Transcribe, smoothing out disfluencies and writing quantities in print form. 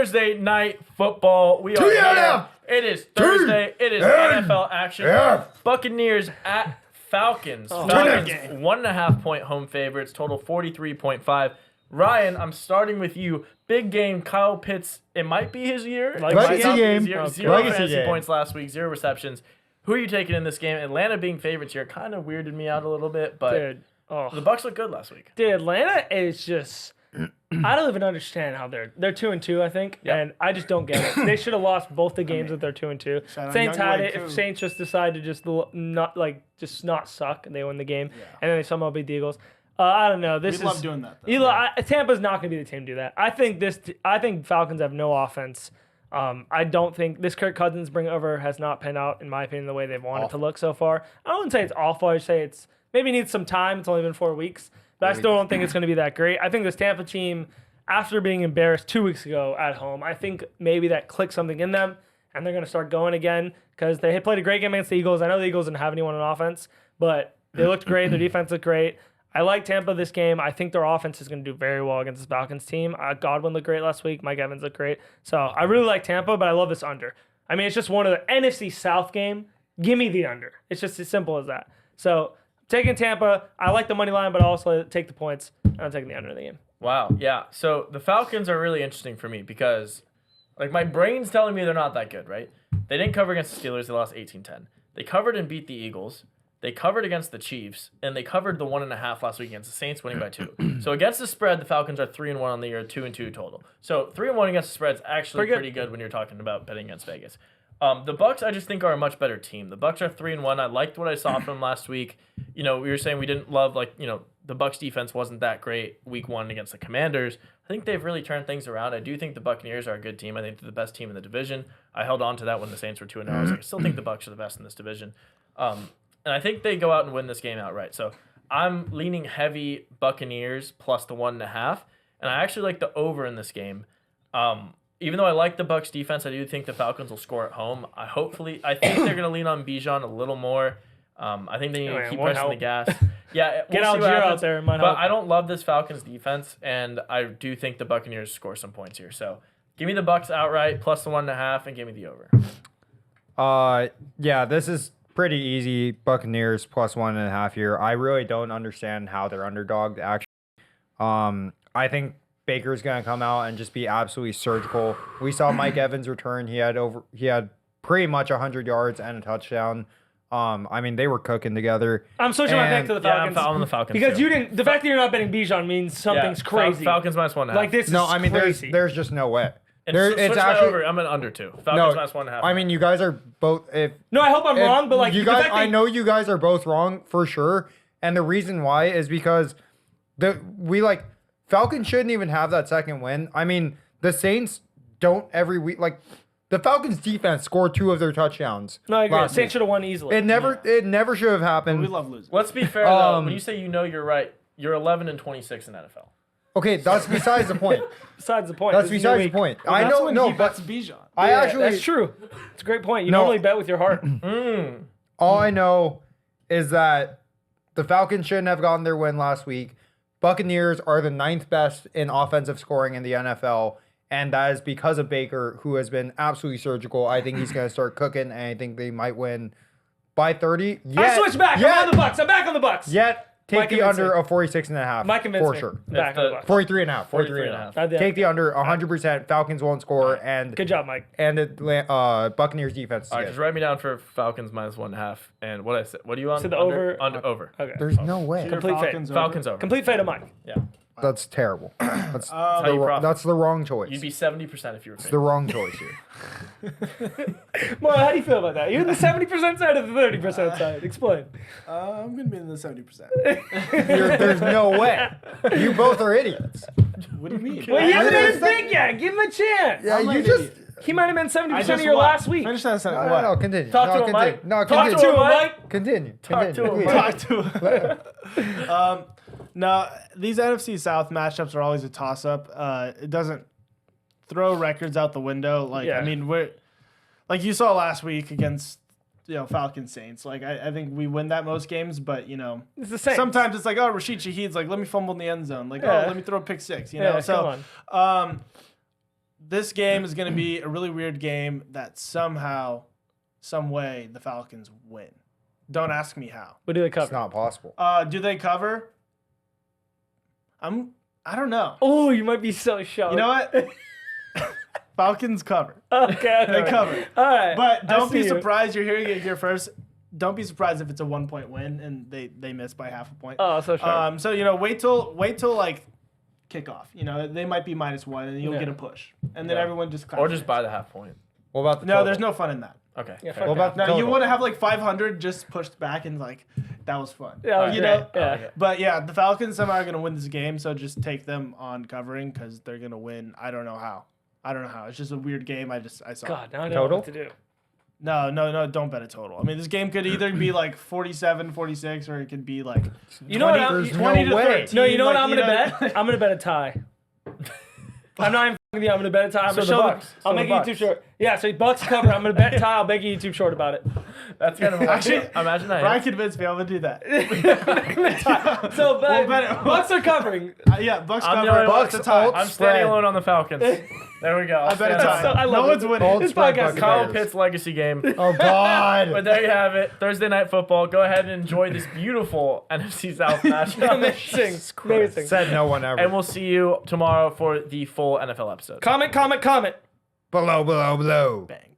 Thursday night football. We are here. It is Thursday. It is NFL action. Buccaneers at Falcons. Falcons 1.5 point home favorites. Total 43.5. Ryan, I'm starting with you. Big game. Kyle Pitts. It might be his year. Legacy game. Zero fantasy points last week. 0 receptions. Who are you taking in this game? Atlanta being favorites here kind of weirded me out a little bit, but the Bucs look good last week. Dude, Atlanta is just. I don't even understand how they're 2-2, I think, and I just don't get it. They should have lost both the games that they're 2-2. Saints had it. If Saints just decide to just not suck, and they win the game, and then they somehow beat the Eagles. I don't know. We love doing that. Though. Tampa's not going to be the team to do that. I think Falcons have no offense. I don't think this Kirk Cousins bring over has not panned out, in my opinion, the way they've wanted to look so far. I wouldn't say it's awful. I'd say it's maybe needs some time. It's only been 4 weeks. But I still don't think it's going to be that great. I think this Tampa team, after being embarrassed 2 weeks ago at home, I think maybe that clicked something in them, and they're going to start going again because they had played a great game against the Eagles. I know the Eagles didn't have anyone on offense, but they looked great. Their defense looked great. I like Tampa this game. I think their offense is going to do very well against this Falcons team. Godwin looked great last week. Mike Evans looked great. So I really like Tampa, but I love this under. I mean, it's just one of the NFC South game. Give me the under. It's just as simple as that. So taking Tampa, I like the money line, but I also take the points. And I'm taking the under in the game. Wow, yeah. So the Falcons are really interesting for me because, my brain's telling me they're not that good, right? They didn't cover against the Steelers. They lost 18-10. They covered and beat the Eagles. They covered against the Chiefs, and they covered the 1.5 last week against the Saints, winning by 2. So against the spread, the Falcons are 3-1 on the year, 2-2 total. So 3-1 against the spread is actually pretty good when you're talking about betting against Vegas. The Bucs, I just think, are a much better team. The Bucs are 3-1. I liked what I saw from them last week. We were saying we didn't love, the Bucs defense wasn't that great week 1 against the Commanders. I think they've really turned things around. I do think the Buccaneers are a good team. I think they're the best team in the division. I held on to that when the Saints were 2-0. I was like, I still think the Bucs are the best in this division. And I think they go out and win this game outright. So I'm leaning heavy Buccaneers plus the 1.5. And I actually like the over in this game. Even though I like the Bucs defense, I do think the Falcons will score at home. I think they're going to lean on Bijan a little more. I think they need to keep pressing the gas. Yeah, Get Algier out there. But I don't love this Falcons defense, and I do think the Buccaneers score some points here. So give me the Bucs outright plus the 1.5, and give me the over. Yeah, this is pretty easy. Buccaneers plus 1.5 here. I really don't understand how they're underdogged, actually. I think Baker's going to come out and just be absolutely surgical. We saw Mike Evans return. He had pretty much 100 yards and a touchdown. I mean, they were cooking together. I'm switching my pick to the Falcons. Yeah, I'm following the Falcons because too. The fact that you're not betting Bijan means something's crazy. Falcons minus 1.5. Like this is crazy. There's just no way. It's actually over. I'm an under 2. Falcons minus 1.5. I mean, you guys are both. No, I hope I'm wrong, but you guys, I know you guys are both wrong for sure. And the reason why is because Falcons shouldn't even have that second win. I mean, the Saints don't every week the Falcons defense scored 2 of their touchdowns. No, I agree. Saints should have won easily. It never should have happened. We love losing. Let's be fair though. When you say you're right, you're 11-26 in NFL. Okay, that's besides the point. Besides the point. That's besides the point. Well, I know, no, but Bijan. That's true. It's a great point. You normally bet with your heart. All I know is that the Falcons shouldn't have gotten their win last week. Buccaneers are the 9th best in offensive scoring in the NFL, and that is because of Baker, who has been absolutely surgical. I think he's going to start cooking, and I think they might win by 30. I switch back. I'm on the Bucs. I'm back on the Bucs. Yet take the under of 46.5 for sure. Back on the Bucs. 43.5. Take the under 100%. Falcons won't score, and good job, Mike. And the Buccaneers defense. All right, just write me down for Falcons minus 1.5. And what I said. What do you want? So the over. Over. Okay. There's no way. Complete fade. Falcons over. Complete fade of Mike. Yeah. That's terrible. That's that's the wrong choice. You'd be 70% if you were. It's the wrong choice here. Well, how do you feel about that? You're in the 70% side or the 30% side? Explain. I'm going to be in the 70%. There's no way. You both are idiots. What do you mean? Well, he hasn't made his pick yet. Give him a chance. Yeah, you just... He might have been 70% of your last week. Finish that sentence. No, continue. Talk to him, Mike. No, Talk to him, Mike. Continue. Talk to him, Talk to him. No, these NFC South matchups are always a toss-up. It doesn't throw records out the window. I mean, you saw last week against Falcons Saints. I think we win that most games, but it's the same. Sometimes it's Rashid Shaheed's let me fumble in the end zone. Let me throw a pick 6. So this game is going to be a really weird game that somehow, some way, the Falcons win. Don't ask me how. What do they It's cover? not possible. Do they cover? I don't know. Oh, you might be so shocked. You know what? Falcons cover. Okay. They cover. All right. But I don't see be you. surprised. You're hearing it here first. Don't be surprised if it's a 1-point win and they miss by half a point. Oh, so sure. So wait till like kickoff. They might be -1 and you'll Yeah. get a push, and then Yeah. everyone just claps Or just hands. buy the half point. What about the No, total? there's no fun in that. Okay. Yeah, fair. fuck What about the No, you total? want to have like 500 just pushed back and like that was fun. Yeah, you great. know. Yeah. Okay. But yeah, the Falcons somehow are gonna win this game, so just take them on covering because they're gonna win. I don't know how. It's just a weird game. I saw. God, now I don't know Total? what to do. No, don't bet a total. I mean, this game could either be like 47-46 or it could be like You know what? 20, There's 20 no to way. 13. No, you know what like, I'm gonna bet? I'm gonna bet a tie. I'm not even fucking with you. I'm gonna bet a tie. I'm So gonna the show Bucks. I'll So make the it YouTube Bucks. short. Yeah, so Bucks cover. I'm gonna bet tie. I'll make a YouTube short about it. That's kind of Actually, imagine that. Ryan convinced me. I'm gonna do that. So We'll bet it. Bucks are covering. Yeah, Bucks I'm the cover. only one- Bucks a tie. Bucks- I'm standing Spread. alone on the Falcons. There we go. I bet a tie. So I love no it. one's winning. Cold This spread podcast is Kyle Buccaneers. Pitts legacy game. Oh But God. there you have it. Thursday night football. Go ahead and enjoy this beautiful NFC South matchup. Amazing. Said no one ever. And we'll see you tomorrow for the full NFL episode. Comment. Below. Bang.